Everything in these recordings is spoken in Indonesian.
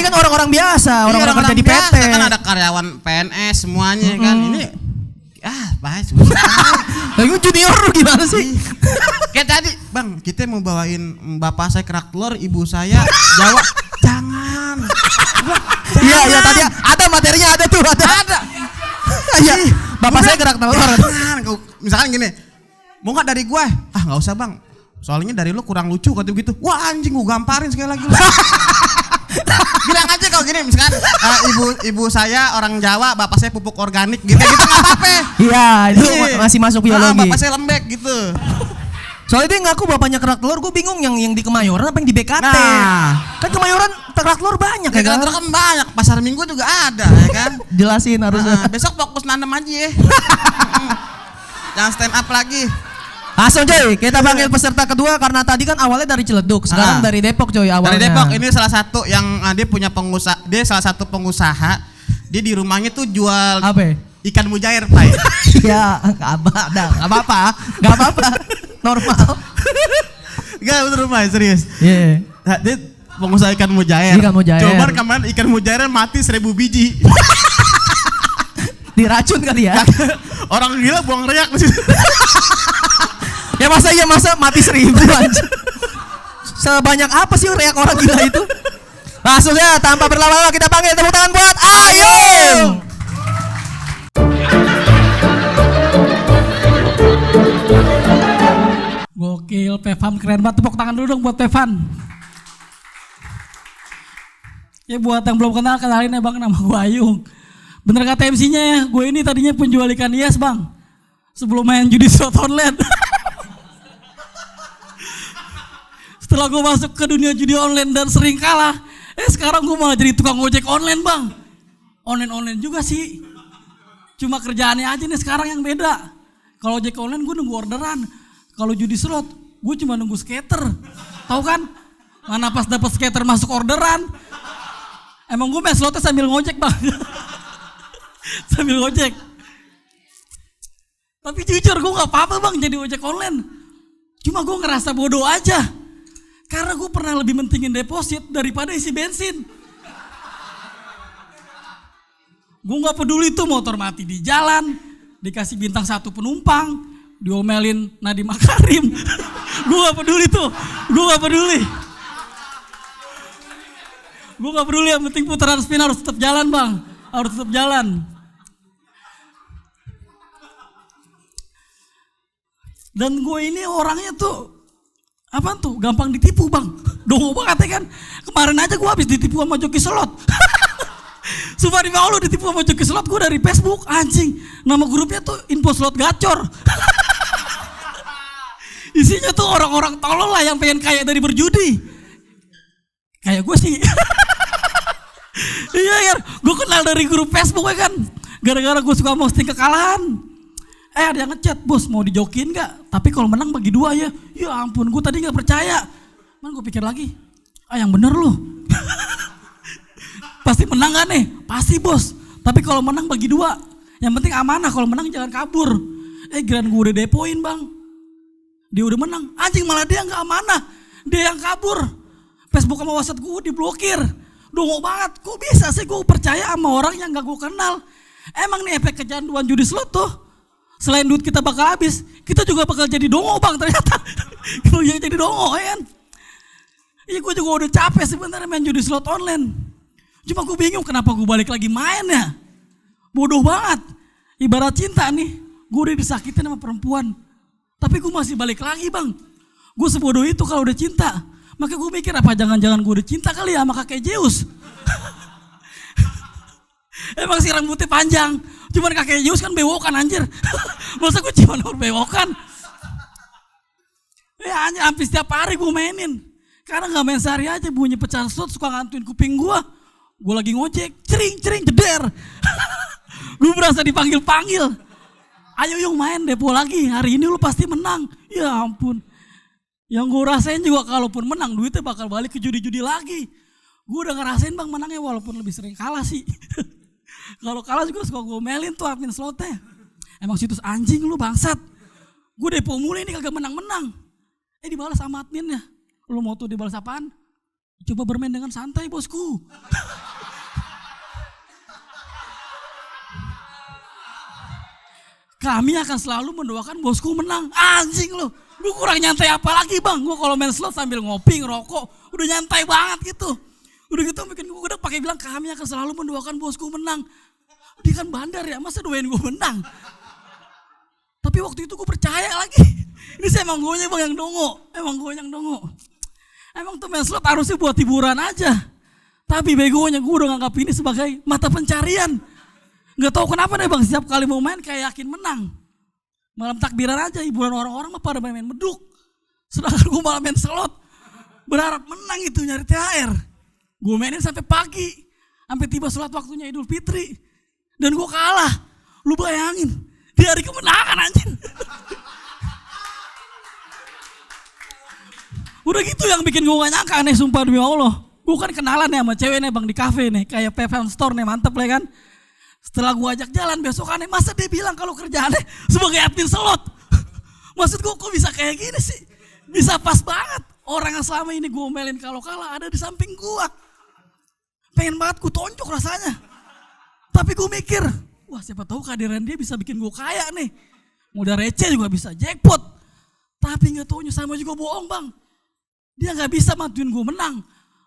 kan orang-orang biasa, orang-orang kerja di biasa, PT. Kan ada karyawan PNS semuanya kan. Ini bahas susah. Lagi junior lu gimana sih? Kayak tadi, Bang, kita mau bawain bapak saya kerak telur, ibu saya Jawa. Jangan. Iya, tadi ada materinya ada tuh, ada. Iya, bapak saya kerak telur. Jangan. Misalkan gini, mau nggak dari gue? Nggak usah, Bang. Soalnya dari lu kurang lucu kata begitu. Wah, anjing, gua gamparin sekali lagi. Bilang aja kalau gini, misalkan ibu saya orang Jawa, bapak saya pupuk organik gitu nggak apa-apa. Iya, itu masih masuk biologi. Bapak saya lembek gitu. Soalnya dia ngaku bapaknya kerak telur, gue bingung yang di Kemayoran apa yang di BKT. Kan Kemayoran kerak telur banyak ya kan? Kerak telur kan banyak, pasar Minggu juga ada ya kan? Jelasin harusnya. Besok fokus nanam aja ya. Jangan stand up lagi. Langsung coy, kita panggil peserta kedua karena tadi kan awalnya dari Ciledug, sekarang dari Depok coy awalnya. Dari Depok, ini salah satu yang dia punya pengusaha, dia salah satu pengusaha, dia di rumahnya tuh jual apa? Ikan mujair, Pak. Ya, nggak apa-apa, normal. Enggak, bener Pak, serius. Iya. Nah, dia pengusaha ikan mujair. Coba kemarin ikan mujairnya mati 1000 biji. Diracun kali ya? Orang gila buang reak di situ. Ya masa mati 1000 aja. Sebanyak apa sih reak orang gila itu? Langsung ya tanpa berlama-lama kita panggil, tepuk tangan buat Ayung. Gokil, Pevan keren banget, tepuk tangan dulu dong buat Pevan. Ya buat yang belum kenal, kenalin ya Bang, nama gue Ayung. Bener kata MC-nya ya, gue ini tadinya penjual ikan hias Bang. Sebelum main judi slot online. Setelah gue masuk ke dunia judi online dan sering kalah, sekarang gue malah jadi tukang ojek online Bang. Online juga sih. Cuma kerjaannya aja nih sekarang yang beda. Kalau ojek online gue nunggu orderan. Kalau judi slot, gue cuma nunggu skater. Tahu kan? Mana pas dapet skater masuk orderan. Emang gue main slotnya sambil ngojek Bang. Sambil ngojek. Tapi jujur gue gak apa-apa Bang jadi ojek online. Cuma gue ngerasa bodoh aja. Karena gue pernah lebih mentingin deposit daripada isi bensin. Gue gak peduli tuh motor mati di jalan, dikasih bintang 1 penumpang, diomelin Nadiem Makarim. Gue gak peduli tuh, gue gak peduli. Gue gak peduli, yang penting putaran spin harus tetap jalan Bang. Harus tetap jalan. Dan gue ini orangnya tuh apa tuh gampang ditipu Bang. Dongo banget ya kan. Kemarin aja gue habis ditipu sama joki slot. Sumpah di Allah ditipu sama joki slot gue dari Facebook. Anjing, nama grupnya tuh info slot gacor. Isinya tuh orang-orang tolol lah yang pengen kaya dari berjudi. Kayak gue sih. Iya kan, gue kenal dari grup Facebook ya kan. Gara-gara gue suka posting kekalahan. Ada yang ngechat, bos mau dijokin gak? Tapi kalau menang bagi 2 ya. Ya ampun, gue tadi gak percaya. Man gue pikir lagi, yang bener loh. Pasti menang gak nih? Pasti bos. Tapi kalau menang bagi 2. Yang penting amanah, kalau menang jangan kabur. Gran gue udah depoin Bang. Dia udah menang, anjing malah dia gak amanah. Dia yang kabur. Facebook sama WhatsApp gue diblokir. Dongo banget, kok bisa sih gue percaya sama orang yang gak gue kenal. Emang nih efek kecanduan judi slot tuh. Selain duit kita bakal habis, kita juga bakal jadi dongo Bang ternyata. Kalau yang jadi dongo ya kan. Iya gue juga udah capek sebenarnya main judi slot online. Cuma gue bingung kenapa gue balik lagi main ya. Bodoh banget. Ibarat cinta nih, gue udah disakitin sama perempuan. Tapi gue masih balik lagi Bang. Gue sebodoh itu kalau udah cinta. Makanya gue mikir apa jangan-jangan gue udah cinta kali ya sama kakek Zeus. Emang sih rambutnya panjang. Cuman kakek Zeus kan bewokan anjir. Masa gue cuma bewokan. Ya anjir hampir setiap hari gue mainin. Karena gak main sehari aja bunyi pecahan slot suka ngantuin kuping gue. Gue lagi ngojek, cering jeder. Gue berasa dipanggil-panggil. Ayo Yung main depo lagi, hari ini lu pasti menang. Ya ampun. Yang gue rasain juga kalaupun menang duitnya bakal balik ke judi-judi lagi. Gue udah ngerasain Bang menangnya walaupun lebih sering kalah sih. Kalau kalah juga suka gue melin tuh admin slotnya. Emang situs anjing lu bangsat. Gue depo mulai nih kagak menang-menang. Dibalas sama adminnya. Lu mau tuh dibalas apaan? Coba bermain dengan santai bosku. kami akan selalu mendoakan bosku menang. Anjing lu, gue kurang nyantai apa lagi bang? Gue kalau main slot sambil ngopi, ngerokok, udah nyantai banget gitu. Udah gitu bikin gue udah pakai bilang kami akan selalu mendoakan bosku menang. Dia kan bandar ya, masa doain gue menang? Tapi waktu itu gue percaya lagi. Ini saya emang gue bang yang dongo, emang gue yang dongo. Emang tuh main slot harusnya buat hiburan aja. Tapi begonya gue udah nganggap ini sebagai mata pencarian. Gak tahu kenapa deh bang, setiap kali mau main kayak yakin menang. Malam takbiran aja, hiburan orang-orang mah pada main beduk. Sedangkan gue malah main slot. Berharap menang itu nyari THR. Gue mainin sampai pagi. Sampai tiba sholat waktunya Idul Fitri. Dan gue kalah. Lu bayangin, di hari kemenangan anjing. Udah gitu yang bikin gue gak nyangka nih, sumpah demi Allah. Gue kan kenalan ya sama cewek nih bang di kafe nih, kayak PFM Store nih, mantep lah kan. Setelah gue ajak jalan besokannya, masa dia bilang kalau kerjaannya sebagai admin slot. Maksud gue kok bisa kayak gini sih? Bisa pas banget. Orang yang selama ini gue omelin kalau kalah ada di samping gue. Pengen banget gue tonjok rasanya. Tapi gue mikir, wah siapa tahu kehadiran dia bisa bikin gue kaya nih. Udah receh juga bisa jackpot. Tapi gak taunya sama juga bohong bang. Dia gak bisa bantuin gue menang.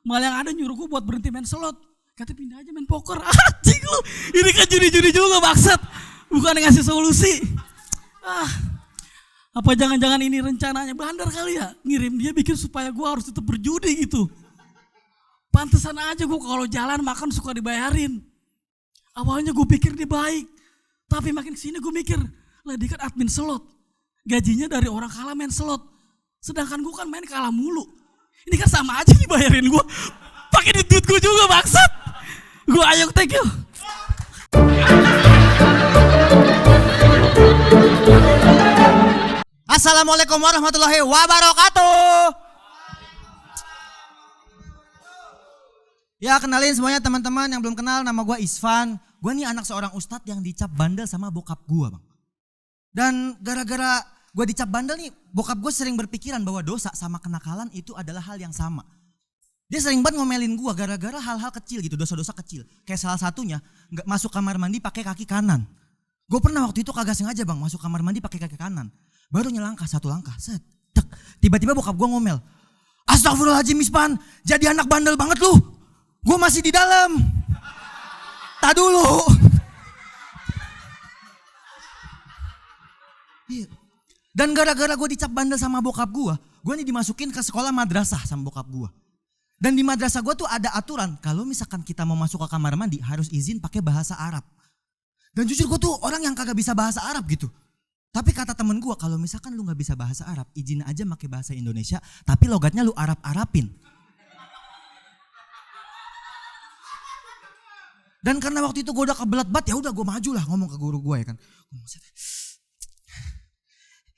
Malah yang ada nyuruh gue buat berhenti main slot. Katanya pindah aja main poker. Anjing lu, ini kan judi-judi juga maksud. Bukan ngasih solusi. Apa jangan-jangan ini rencananya bandar kali ya? Ngirim dia bikin supaya gue harus tetap berjudi gitu. Pantesan aja gue kalau jalan makan suka dibayarin. Awalnya gue pikir dia baik. Tapi makin kesini gue mikir, lah dia kan admin slot. Gajinya dari orang kalah main slot. Sedangkan gue kan main kalah mulu. Ini kan sama aja dibayarin gue. Pakai duit gue juga maksud. Gue ayo thank you. Assalamualaikum warahmatullahi wabarakatuh. Ya kenalin semuanya teman-teman yang belum kenal, nama gue Isvan. Gue nih anak seorang ustadz yang dicap bandel sama bokap gue bang. Dan gara-gara gue dicap bandel nih, bokap gue sering berpikiran bahwa dosa sama kenakalan itu adalah hal yang sama. Dia sering banget ngomelin gue gara-gara hal-hal kecil gitu, dosa-dosa kecil. Kayak salah satunya, nggak masuk kamar mandi pakai kaki kanan. Gue pernah waktu itu kagak sengaja bang, masuk kamar mandi pakai kaki kanan. Baru nyelangkah satu langkah, set, tek. Tiba-tiba bokap gue ngomel. Astagfirullahaladzim Ispan, jadi anak bandel banget lu. Gue masih di dalam. Tak dulu. Dan gara-gara gue dicap bandel sama bokap gue nih dimasukin ke sekolah madrasah sama bokap gue. Dan di madrasah gue tuh ada aturan, kalau misalkan kita mau masuk ke kamar mandi harus izin pakai bahasa Arab. Dan jujur gue tuh orang yang kagak bisa bahasa Arab gitu. Tapi kata temen gue, kalau misalkan lu gak bisa bahasa Arab, izin aja pakai bahasa Indonesia, tapi logatnya lu Arab-Arabin. Dan karena waktu itu gue udah kebelet banget, ya udah gue maju lah ngomong ke guru gue ya kan.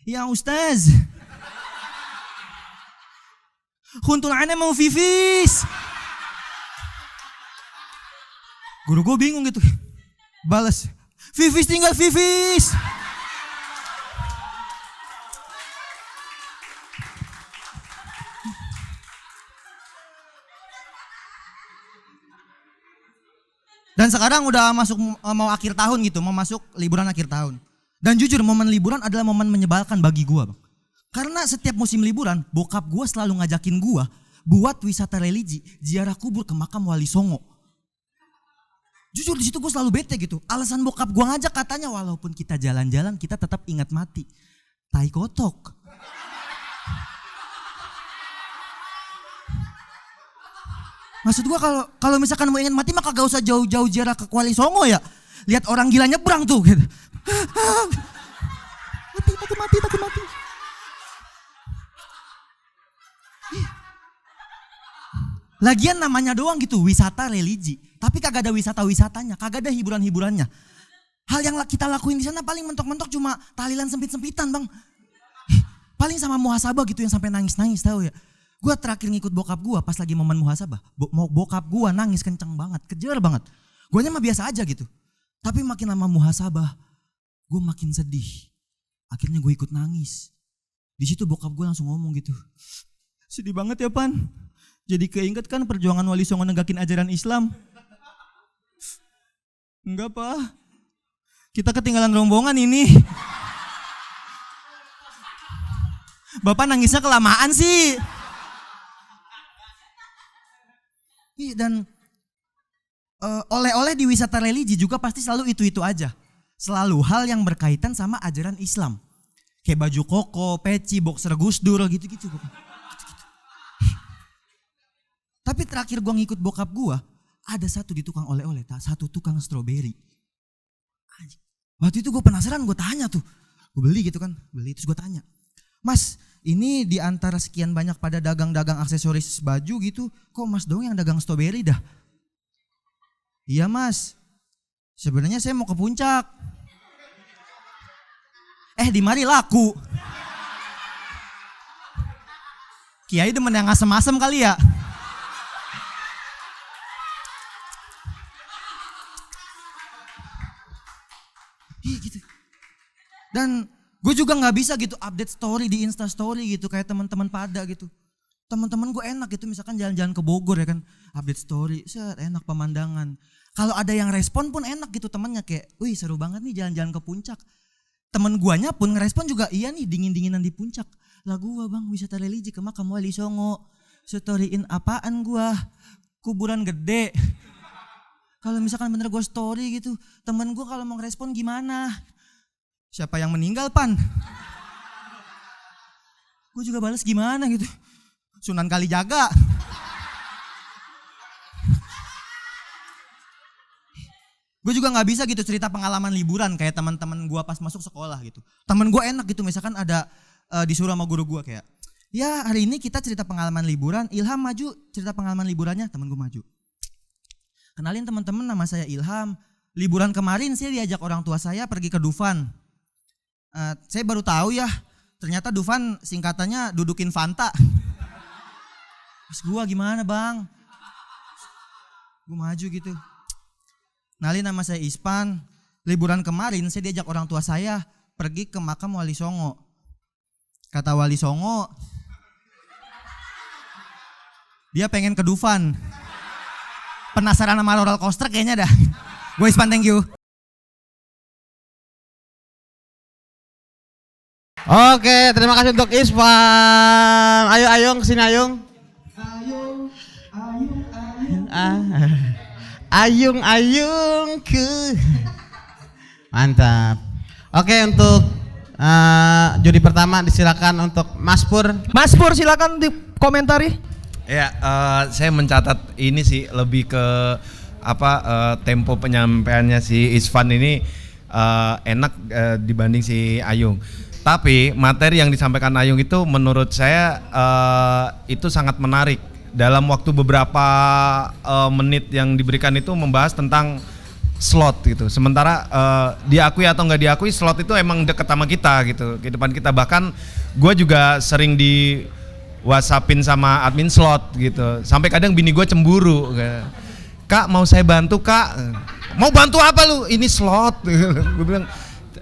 Ya Ustaz, kuntul ana mau fifis. Guru gue bingung gitu. Balas, fifis tinggal fifis. Dan sekarang udah masuk mau akhir tahun gitu, mau masuk liburan akhir tahun. Dan jujur momen liburan adalah momen menyebalkan bagi gue bang. Karena setiap musim liburan, bokap gue selalu ngajakin gue buat wisata religi, ziarah kubur ke makam Wali Songo. Jujur di situ gue selalu bete gitu. Alasan bokap gue ngajak katanya walaupun kita jalan-jalan kita tetap ingat mati. Tai kotok. Maksud gue kalau misalkan mau ingat mati maka gak usah jauh-jauh ziarah ke Wali Songo ya. Lihat orang gila nyebrang tuh gitu. Mati. Lagian namanya doang gitu, wisata religi. Tapi kagak ada wisata-wisatanya, kagak ada hiburan-hiburannya. Hal yang kita lakuin di sana paling mentok-mentok cuma tahlilan sempit-sempitan bang. Paling sama muhasabah gitu yang sampai nangis-nangis tahu ya. Gue terakhir ngikut bokap gue pas lagi momen muhasabah. Bokap gue nangis kenceng banget, kejar banget. Gue mah biasa aja gitu. Tapi makin lama muhasabah, gue makin sedih. Akhirnya gue ikut nangis. Di situ bokap gue langsung ngomong gitu. Sedih banget ya Pan. Jadi keinget kan perjuangan Wali Songo negakin ajaran Islam. Enggak Pak. Kita ketinggalan rombongan ini. Bapak nangisnya kelamaan sih. Iya, dan oleh-oleh di wisata religi juga pasti selalu itu-itu aja. Selalu hal yang berkaitan sama ajaran Islam. Kayak baju koko, peci, boxer Gus Dur gitu-gitu. Tapi terakhir gue ngikut bokap gue, ada satu di tukang oleh-oleh, satu tukang stroberi. Waktu itu gue penasaran, gue tanya tuh. Gue beli gitu kan, terus gue tanya. Mas, ini di antara sekian banyak pada dagang-dagang aksesoris baju gitu, kok mas dong yang dagang stroberi dah? Iya mas, sebenarnya saya mau ke puncak. Di mari laku. Kiai demen yang asem-asem kali ya. Gitu. Dan gue juga nggak bisa gitu update story di Insta Story gitu kayak teman-teman pada gitu. Teman-teman gue enak gitu misalkan jalan-jalan ke Bogor ya kan, update story, enak pemandangan. Kalau ada yang respon pun enak gitu temennya kayak, wih seru banget nih jalan-jalan ke puncak. Temen guanya pun ngerespon juga, iya nih dingin-dinginan di puncak. Lah gua bang wisata religi ke makam Wali Songo. Storyin apaan gua? Kuburan gede. Kalau misalkan bener gue story gitu, temen gue kalau mau ngerespon gimana? Siapa yang meninggal pan? Gue juga balas gimana gitu. Sunan Kalijaga. Gue juga nggak bisa gitu cerita pengalaman liburan kayak teman-teman gue pas masuk sekolah gitu. Temen gue enak gitu misalkan ada disuruh sama guru gue kayak, ya hari ini kita cerita pengalaman liburan, Ilham maju cerita pengalaman liburannya, temen gue maju. Kenalin teman-teman, nama saya Ilham. Liburan kemarin saya diajak orang tua saya pergi ke Dufan. Saya baru tahu ya, ternyata Dufan singkatannya dudukin Fanta. Terus gue gimana bang? Gue maju gitu. Kenalin nama saya Ispan. Liburan kemarin saya diajak orang tua saya pergi ke makam Wali Songo. Kata Wali Songo, dia pengen ke Dufan. Penasaran sama roller coaster kayaknya dah. Gue Ispan, thank you. Oke, terima kasih untuk Ispan. Ayo Ayung, kesini Ayung. Ayung ke. Mantap. Oke, untuk juri pertama disilakan untuk Mas Pur. Mas Pur silakan dikomentari. Ya, saya mencatat ini sih lebih ke tempo penyampaiannya si Isfan ini enak dibanding si Ayung. Tapi materi yang disampaikan Ayung itu menurut saya itu sangat menarik. Dalam waktu beberapa menit yang diberikan itu membahas tentang slot gitu. Sementara diakui atau nggak diakui slot itu emang deket sama kita gitu, kehidupan kita. Bahkan gue juga sering di WhatsAppin sama admin slot gitu. Sampai kadang bini gue cemburu. Kak mau saya bantu kak? Mau bantu apa lu? Ini slot. Gue bilang.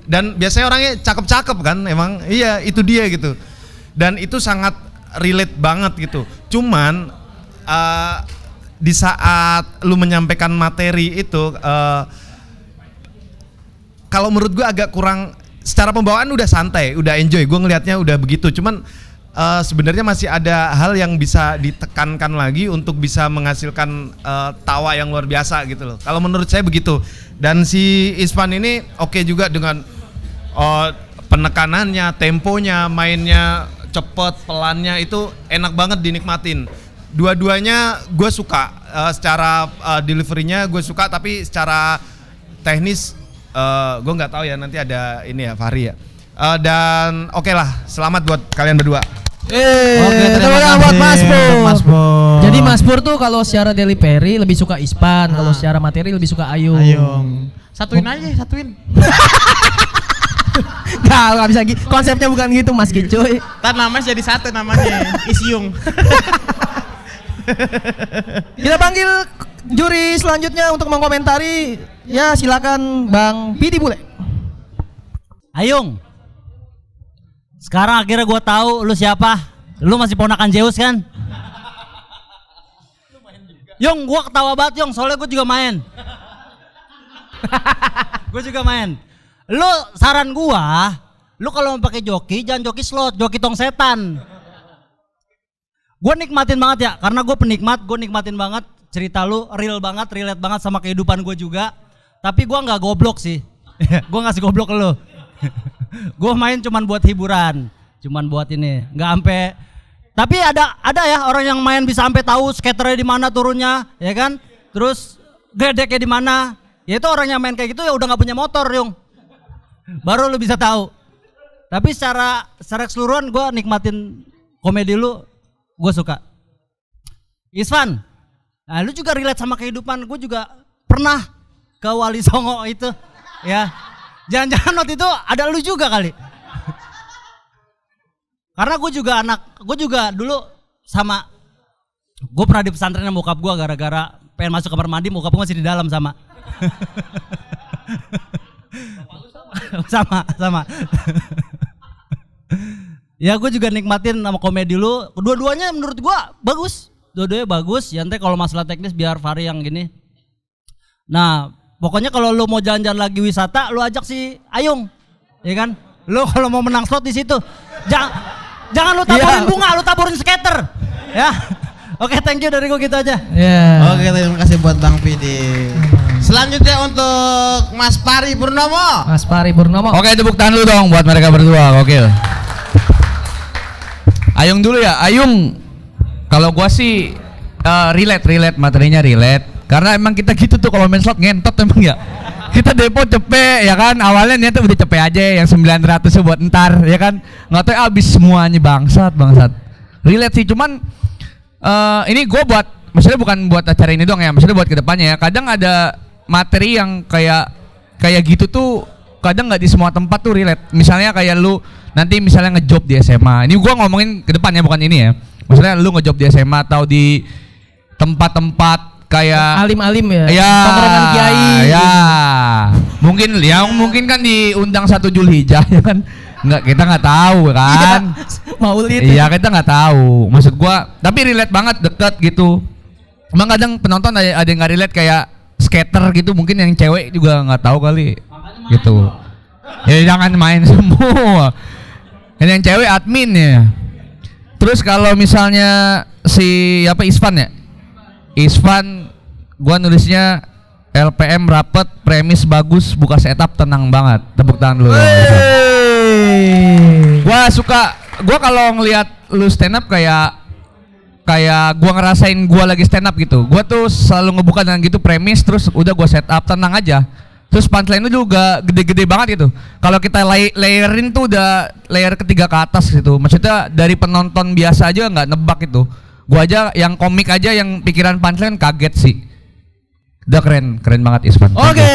Dan biasanya orangnya cakep-cakep kan, emang iya itu dia gitu. Dan itu sangat relate banget gitu. Cuman di saat lu menyampaikan materi itu, kalau menurut gue agak kurang. Secara pembawaan udah santai, udah enjoy. Gue ngelihatnya udah begitu. Cuman sebenarnya masih ada hal yang bisa ditekankan lagi untuk bisa menghasilkan tawa yang luar biasa gitu loh. Kalau menurut saya begitu. Dan si Ispan ini oke juga dengan penekanannya, temponya, mainnya cepet, pelannya itu enak banget dinikmatin. Dua-duanya gue suka, secara deliverynya gue suka, tapi secara teknis gue nggak tahu ya, nanti ada ini ya Fahri ya. Dan oke lah, selamat buat kalian berdua. Oke, terima kasih buat Mas Pur. Jadi Mas Pur tuh kalau secara delivery lebih suka Ispan, kalau secara materi lebih suka Ayung. Satuin aja, satuin. Gak bisa gitu. Konsepnya bukan gitu Mas Kicuy. Ntar namanya jadi satu namanya, Isyung. Kita panggil juri selanjutnya untuk mengomentari. Ya silakan Bang Pidi Bule. Ayung, sekarang akhirnya gue tahu lu siapa. Lu masih ponakan Zeus kan? Yung, gue ketawa banget Yung, soalnya gue juga main. Gue juga main. Lu saran gue, Lu kalau mau pakai joki, jangan joki slot, joki tong setan. Gue nikmatin banget ya, karena gue penikmat, gue nikmatin banget cerita lu, real banget, relate banget sama kehidupan gue juga. Tapi gue nggak goblok sih, gue ngasih goblok ke lu. Gue main cuman buat hiburan, cuman buat ini, nggak sampai. Tapi ada ya orang yang main bisa sampai tahu skaternya di mana turunnya, ya kan? Terus gedeknya di mana? Ya itu orang yang main kayak gitu ya udah nggak punya motor, Yung. Baru lu bisa tahu. Tapi secara keseluruhan gue nikmatin komedi lu, gue suka. Isvan, nah lu juga relate sama kehidupan. Gue juga pernah ke Wali Songo itu, ya. Jangan-jangan waktu itu ada lu juga kali. Karena gue juga dulu sama, gue pernah di pesantren sama bokap gue gara-gara pengen masuk kamar mandi, bokap gue masih di dalam sama. sama. Ya gue juga nikmatin sama komedi lu. Dua-duanya menurut gue bagus. Dua-duanya bagus. Ya nanti kalau masalah teknis biar Fahri yang gini. Nah pokoknya kalau lu mau jalan-jalan lagi wisata, lu ajak si Ayung, ya kan? Lu kalau mau menang slot di situ, jangan lu taburin bunga, lu taburin skater, ya. Oke, thank you dari gue gitu aja. Oke, terima kasih buat Bang Pidi. Selanjutnya untuk Mas Pari Purnomo. Mas Pari Purnomo. Oke, tepuk tangan lu dong buat mereka berdua, gokil. Ayung dulu ya, Ayung. Kalau gua sih relate materinya relate. Karena emang kita gitu tuh kalau main slot ngentot emang ya. Kita depo cepet ya kan, awalnya niatnya udah cepet aja yang 900 buat ntar ya kan. Nggak tahu habis semuanya bangsat. Relate sih, cuman ini gue buat, maksudnya bukan buat acara ini doang ya, maksudnya buat kedepannya ya. Kadang ada materi yang kayak gitu tuh kadang nggak di semua tempat tuh relate. Misalnya kayak lu nanti misalnya ngejob di SMA. Ini gue ngomongin ke depannya bukan ini ya. Maksudnya lu ngejob di SMA atau di tempat-tempat kayak Alim-alim ya. Ya. Tongkrongan kiai. Ya. Mungkin kan diundang 1 Zulhijjah ya kan. Kita nggak tahu kan. Maulid. Iya, kita nggak tahu. Maksud gua, tapi relate banget, deket gitu. Emang kadang penonton ada yang nggak relate kayak skater gitu, mungkin yang cewek juga nggak tahu kali. Gitu. Ya jangan main semua. Yang cewek admin ya. Terus kalau misalnya si Isvan ya. Isvan, gua nulisnya LPM rapet, premis bagus, buka setup tenang banget. Tepuk tangan dulu. Gua kalau ngelihat lu stand up kayak gua ngerasain gua lagi stand up gitu. Gua tuh selalu ngebuka dengan gitu premis, terus udah gua setup tenang aja. Terus punchline lu juga gede-gede banget gitu. Kalau kita layerin tuh udah layer ketiga ke atas gitu. Maksudnya dari penonton biasa aja nggak nebak itu. Gua aja yang komik aja yang pikiran punchline kaget sih. Udah keren banget Isvan. Oke.